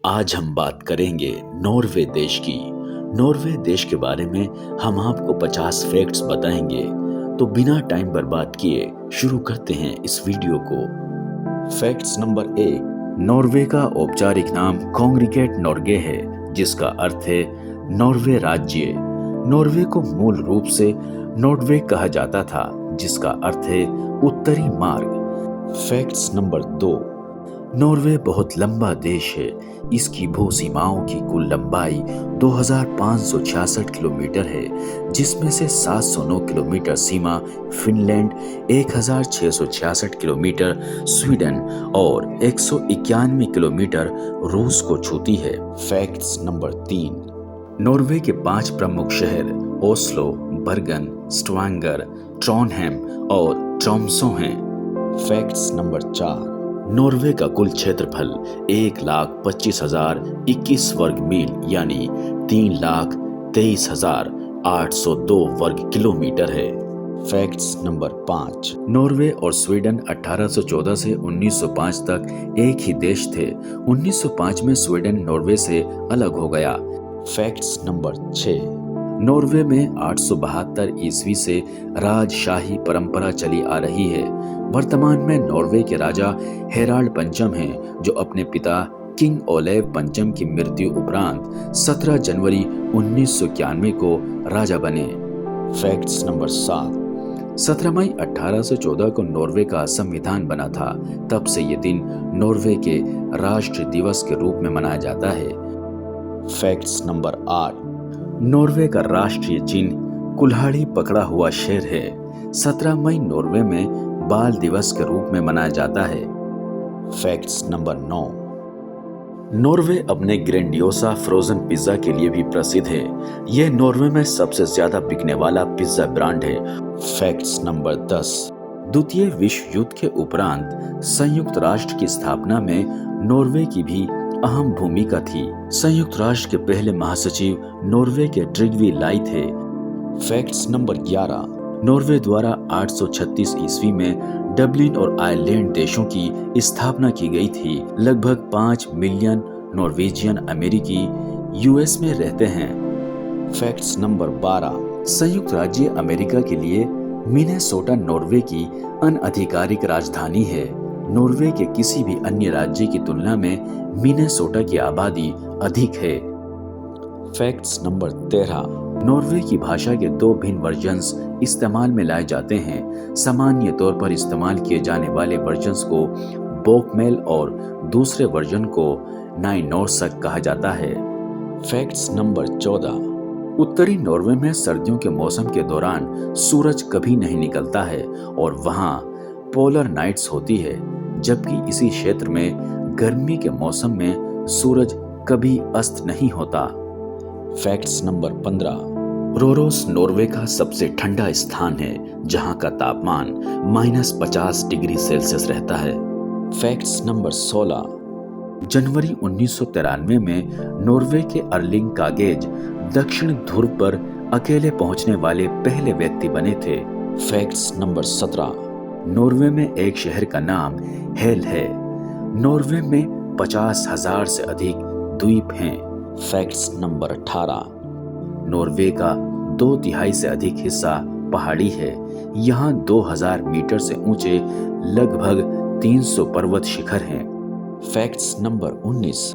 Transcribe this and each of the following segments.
आज हम बात करेंगे नॉर्वे देश की। नॉर्वे देश के बारे में हम आपको 50 फैक्ट्स बताएंगे। तो बिना टाइम बर्बाद किए शुरू करते हैं इस वीडियो को। Facts number 1। नॉर्वे का औपचारिक नाम कॉन्ग्रिगेट नॉर्गे है, जिसका अर्थ है नॉर्वे राज्य। नॉर्वे को मूल रूप से नॉर्वे कहा जाता था, जिसका अर्थ है उत्तरी मार्ग। Facts number 2। नॉर्वे बहुत लंबा देश है। इसकी भू सीमाओं की कुल लंबाई 2566 किलोमीटर है, जिसमें से 709 किलोमीटर सीमा फिनलैंड, 1666 किलोमीटर स्वीडन और 191 किलोमीटर रूस को छूती है। Facts number 3। नॉर्वे के 5 प्रमुख शहर ओस्लो, बर्गन, स्टवांगर, ट्रॉनहेम और ट्रोम्सो हैं। Facts number 4। नॉर्वे का कुल क्षेत्रफल 1,25,021 वर्ग मील यानी 3,23,802 वर्ग किलोमीटर है। Facts number 5। नॉर्वे और स्वीडन 1814 से 1905 तक एक ही देश थे। 1905 में स्वीडन नॉर्वे से अलग हो गया। Facts number 6। नॉर्वे में 872 ईस्वी से राजशाही परंपरा चली आ रही है। वर्तमान में नॉर्वे के राजा हेराल्ड पंचम हैं, जो अपने पिता किंग ओलेव पंचम की मृत्यु उपरांत 17 जनवरी 1991 को राजा बने। Facts number 7। 17 मई 1814 को नॉर्वे का संविधान बना था। तब से ये दिन नॉर्वे के राष्ट्रीय दिवस के रूप में मनाया जाता है। Facts number 8। नॉर्वे का राष्ट्रीय चिन्ह कुल्हाड़ी पकड़ा हुआ शेर है। 17 मई नॉर्वे में बाल दिवस के रूप में मनाया जाता है। Facts number 9। नॉर्वे अपने ग्रैंडियोसा फ्रोजन पिज्जा के लिए भी प्रसिद्ध है। यह नॉर्वे में सबसे ज्यादा बिकने वाला पिज्जा ब्रांड है। Facts number 10। द्वितीय विश्व युद्ध के उपरांत संयुक्त राष्ट्र की स्थापना में नॉर्वे की भी अहम भूमिका थी। संयुक्त राष्ट्र के पहले महासचिव नॉर्वे के ट्रिग्वी लाई थे। Facts number 11। नॉर्वे द्वारा 836 ईस्वी में डबलिन और आयरलैंड देशों की स्थापना की गई थी। लगभग 5 मिलियन नॉर्वेजियन अमेरिकी यूएस में रहते हैं। Facts number 12। संयुक्त राज्य अमेरिका के लिए मिनेसोटा नॉर्वे की अनआधिकारिक राजधानी है। नॉर्वे के किसी भी अन्य राज्य की तुलना में मिनेसोटा की आबादी अधिक है। Facts number 13। नॉर्वे की भाषा के 2 भिन्न वर्जन्स इस्तेमाल में लाए जाते हैं। सामान्य तौर पर इस्तेमाल किए जाने वाले वर्जन्स को बोकमेल और दूसरे वर्जन को नाइनोर्सक कहा जाता है। Facts number 14। उत्तरी नॉर्वे में सर्दियों के मौसम के दौरान सूरज कभी नहीं निकलता है और वहां पोलर नाइट्स होती है, जबकि इसी क्षेत्र में गर्मी के मौसम में सूरज कभी अस्त नहीं होता। Facts number 15। रोरोस नॉर्वे का सबसे ठंडा स्थान है, जहां का तापमान -50 डिग्री सेल्सियस रहता है। Facts number 16। जनवरी 1993 में नॉर्वे के अर्लिंग कागेज दक्षिण ध्रुव पर अकेले पहुंचने वाले पहले व्यक्ति बने थे। Facts number 17। नॉर्वे में एक शहर का नाम हेल है। नॉर्वे में 50,000 से अधिक द्वीप हैं। Facts number 18। नॉर्वे का 2/3 से अधिक हिस्सा पहाड़ी है। यहाँ 2000 मीटर से ऊंचे लगभग 300 पर्वत शिखर हैं। Facts number 19।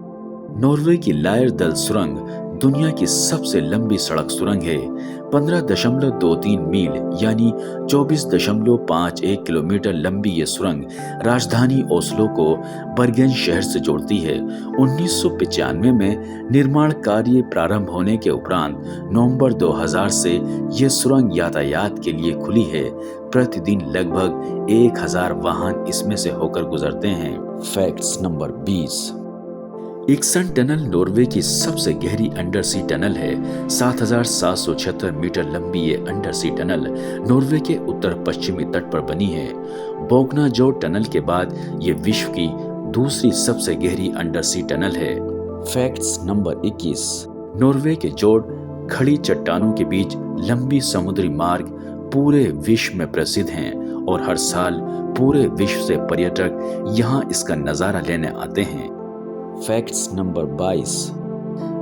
नॉर्वे की लायरदल सुरंग दुनिया की सबसे लंबी सड़क सुरंग है। 15.23 मील यानी 24.51 किलोमीटर लंबी ये सुरंग राजधानी ओस्लो को बर्गेन शहर से जोड़ती है। 1995 में निर्माण कार्य प्रारंभ होने के उपरांत नवंबर 2000 से ये सुरंग यातायात के लिए खुली है। प्रतिदिन लगभग 1000 वाहन इसमें से होकर गुजरते हैं। Facts number 20। Iksan tunnel Norway की सबसे गहरी अंडरसी टनल है। 7,776 मीटर लंबी ये अंडरसी टनल नॉर्वे के उत्तर पश्चिमी तट पर बनी है। बोगनाजोर टनल के बाद ये विश्व की दूसरी सबसे गहरी अंडरसी टनल है। Facts number 21। नॉर्वे के जोड़ खड़ी चट्टानों के बीच लंबी समुद्री मार्ग पूरे विश्व में प्रसिद्ध हैं और हर साल पूरे विश्व से पर्यटक यहाँ इसका नजारा लेने आते हैं। Facts number 22।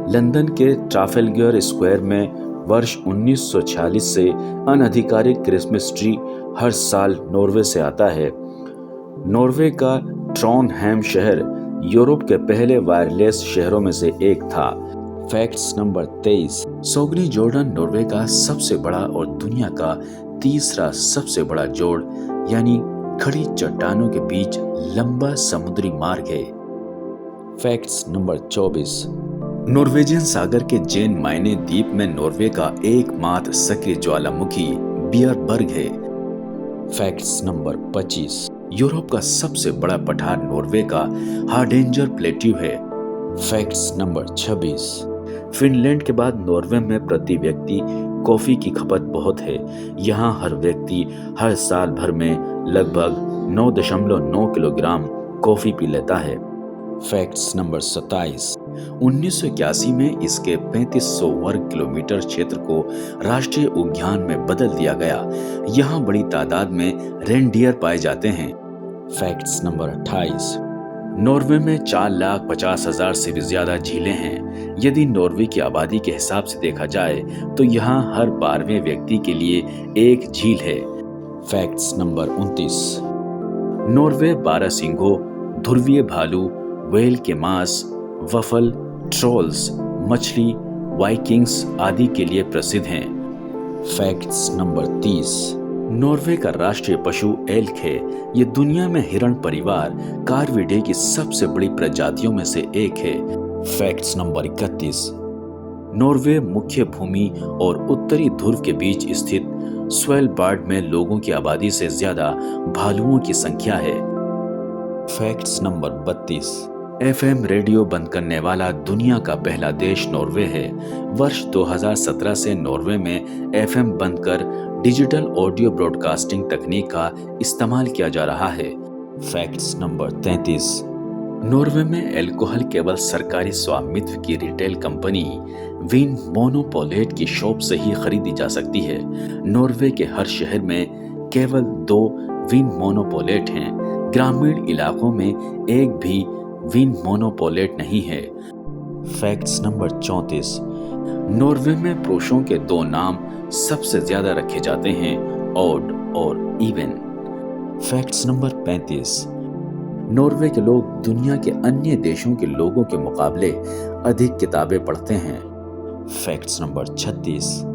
लंदन के ट्राफेलगर स्क्वायर में वर्ष 1946 से अनधिकारिक क्रिसमस ट्री हर साल नॉर्वे से आता है। नॉर्वे का ट्रॉनहेम शहर यूरोप के पहले वायरलेस शहरों में से एक था। Facts number 23। सोग्नी जोर्डन नॉर्वे का सबसे बड़ा और दुनिया का तीसरा सबसे बड़ा जोड़ यानी खड़ी चट्टानों के बीच लंबा समुद्री मार्ग है। Facts number 24। नॉर्वेजियन सागर के जेन माइने द्वीप में नॉर्वे का एकमात्र सक्रिय ज्वालामुखी बियरबर्ग है। Facts number 25। यूरोप का सबसे बड़ा पठार नॉर्वे का हार्डेंजर प्लेट्यू है। Facts number 26। फिनलैंड के बाद नॉर्वे में प्रति व्यक्ति कॉफी की खपत बहुत है। यहाँ हर व्यक्ति हर साल भर में लगभग 9.9 किलोग्राम कॉफी पी लेता है। Facts number 27। 1981 में इसके 3500 वर्ग किलोमीटर क्षेत्र को राष्ट्रीय उद्यान में बदल दिया गया। यहाँ बड़ी तादाद में रेनडियर पाए जाते हैं। Facts number 28। नॉर्वे में 4,50,000 से भी ज्यादा झीलें हैं। यदि नॉर्वे की आबादी के हिसाब से देखा जाए तो यहाँ हर 12वें व्यक्ति के लिए एक झील है। Facts number 29। नॉर्वे 12 सींगों, ध्रुवीय भालू, व्हेल के मांस, वफल, ट्रोल्स, मछली, वाइकिंग्स आदि के लिए प्रसिद्ध हैं। Facts number 30। नॉर्वे का राष्ट्रीय पशु एल्क है। ये दुनिया में हिरण परिवार कार्विडे की सबसे बड़ी प्रजातियों में से एक है। Facts number 31। नॉर्वे मुख्य भूमि और उत्तरी ध्रुव के बीच स्थित स्वेलबार्ड में लोगों की आबादी से ज्यादा भालुओं की संख्या है। Facts number 32। एफएम रेडियो बंद करने वाला दुनिया का पहला देश नॉर्वे है। वर्ष 2017 से नॉर्वे में एफएम बंद कर डिजिटल ऑडियो ब्रॉडकास्टिंग तकनीक का इस्तेमाल किया जा रहा है। Facts number 33। नॉर्वे में एल्कोहल केवल सरकारी स्वामित्व की रिटेल कंपनी विन मोनोपोलेट की शॉप से ही खरीदी जा सकती है। नॉर्वे के हर शहर में केवल 2 विन मोनोपोलेट हैं। ग्रामीण इलाकों में एक भी विन मोनोपोलेट नहीं है। Facts number 34। नॉर्वे में पुरुषों के 2 नाम सबसे ज्यादा रखे जाते हैं, ऑड और इवन। Facts number 35। नॉर्वे के लोग दुनिया के अन्य देशों के लोगों के मुकाबले अधिक किताबें पढ़ते हैं। Facts number 36।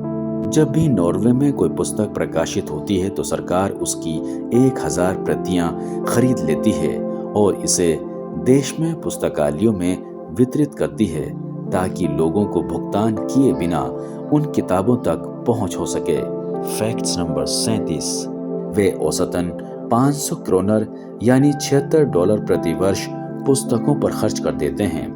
जब भी नॉर्वे में कोई पुस्तक प्रकाशित होती है तो सरकार उसकी 1000 प्रतियां खरीद लेती है और इसे देश में पुस्तकालयों में वितरित करती है ताकि लोगों को भुगतान किए बिना उन किताबों तक पहुंच हो सके। Facts number 37। वे औसतन 500 क्रोनर यानी $76 प्रति वर्ष पुस्तकों पर खर्च कर देते हैं।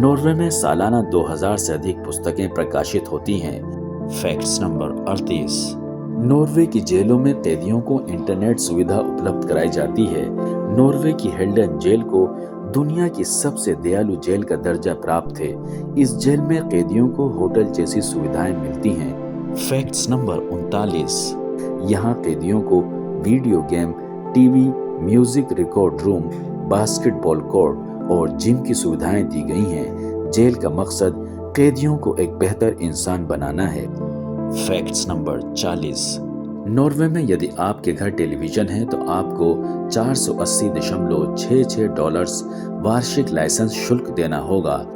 नॉर्वे में सालाना 2000 से अधिक पुस्तकें प्रकाशित होती हैं। Facts number 38। नॉर्वे की जेलों में कैदियों को इंटरनेट सुविधा उपलब्ध कराई जाती है। नॉर्वे की हेल्डन जेल को दुनिया की सबसे दयालु जेल का दर्जा प्राप्त है। इस जेल में कैदियों को होटल जैसी सुविधाएं मिलती हैं। Facts number 39। यहाँ कैदियों को video game, TV, music record room, basketball court और जिम की सुविधाएं दी गई हैं। जेल का मकसद कैदियों को एक बेहतर इंसान बनाना है। Facts number 40। नॉर्वे में यदि आपके घर टेलीविजन है तो आपको $480.66 वार्षिक लाइसेंस शुल्क देना होगा।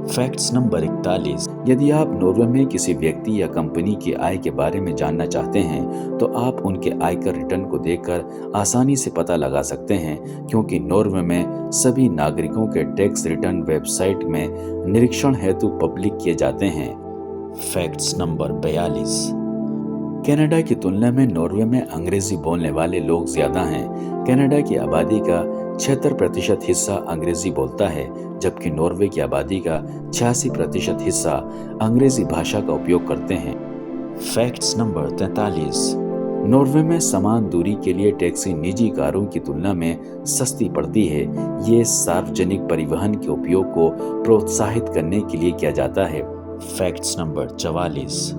Facts number 41। यदि आप नॉर्वे में किसी व्यक्ति या कंपनी की आय के बारे में जानना चाहते हैं तो आप उनके आयकर रिटर्न को देखकर आसानी से पता लगा सकते हैं, क्योंकि नॉर्वे में सभी नागरिकों के टैक्स रिटर्न वेबसाइट में निरीक्षण हेतु पब्लिक किए जाते हैं। Facts number 42। कनाडा की तुलना में नॉर्वे में अंग्रेजी बोलने वाले लोग ज्यादा हैं। कनाडा की आबादी का 76% हिस्सा अंग्रेजी बोलता है, जबकि नॉर्वे की आबादी का 86% हिस्सा अंग्रेजी भाषा का उपयोग करते हैं। Facts number 43। नॉर्वे में समान दूरी के लिए टैक्सी निजी कारों की तुलना में सस्ती पड़ती है। ये सार्वजनिक परिवहन के उपयोग को प्रोत्साहित करने के लिए किया जाता है। Facts number 44।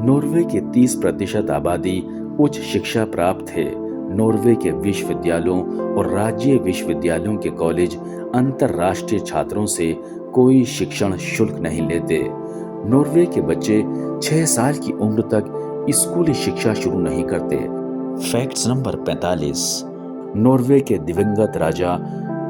नॉर्वे की 30% आबादी उच्च शिक्षा प्राप्त है। नॉर्वे के विश्वविद्यालयों और राज्य विश्वविद्यालयों के कॉलेज अंतर्राष्ट्रीय छात्रों से कोई शिक्षण शुल्क नहीं लेते। नॉर्वे के बच्चे 6 साल की उम्र तक स्कूली शिक्षा शुरू नहीं करते। Facts number 45। नॉर्वे के दिवंगत राजा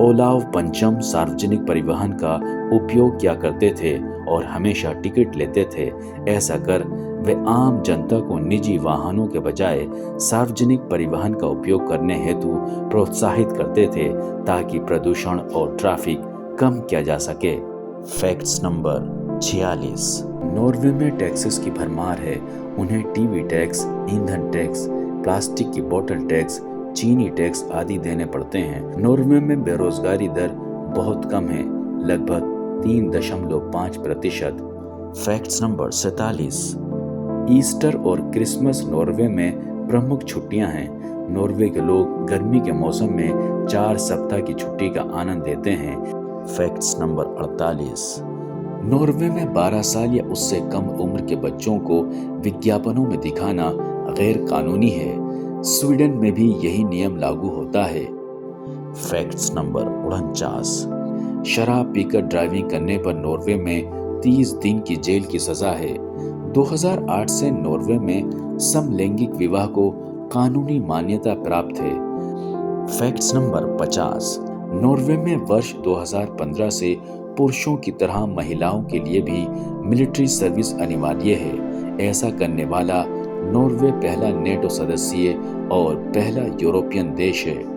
ओलाव पंचम सार्वजनिक परिवहन का उपयोग किया करते थे और हमेशा टिकट लेते थे। ऐसा कर वे आम जनता को निजी वाहनों के बजाय सार्वजनिक परिवहन का उपयोग करने हेतु प्रोत्साहित करते थे ताकि प्रदूषण और ट्रैफिक कम किया जा सके। Facts number 46। नॉर्वे में टैक्सेस की भरमार है। उन्हें टीवी टैक्स, ईंधन टैक्स, प्लास्टिक की बोतल टैक्स, चीनी टैक्स आदि देने पड़ते हैं। नॉर्वे में बेरोजगारी दर बहुत कम है, लगभग 3.5%। Facts number 47। ईस्टर और क्रिसमस नॉर्वे में प्रमुख छुट्टियां हैं। नॉर्वे के लोग गर्मी के मौसम में 4 सप्ताह की छुट्टी का आनंद लेते हैं। Facts number 48। नॉर्वे में 12 साल या उससे कम उम्र के बच्चों को विज्ञापनों में दिखाना गैर कानूनी है। स्वीडन में भी यही नियम लागू होता है। Facts number 49। शराब पीकर ड्राइविंग करने पर नॉर्वे में 30 दिन की जेल की सजा है। 2008 से नॉर्वे में समलैंगिक विवाह को कानूनी मान्यता प्राप्त है। Facts number 50। नॉर्वे में वर्ष 2015 से पुरुषों की तरह महिलाओं के लिए भी मिलिट्री सर्विस अनिवार्य है। ऐसा करने वाला नॉर्वे पहला नेटो सदस्य और पहला यूरोपियन देश है।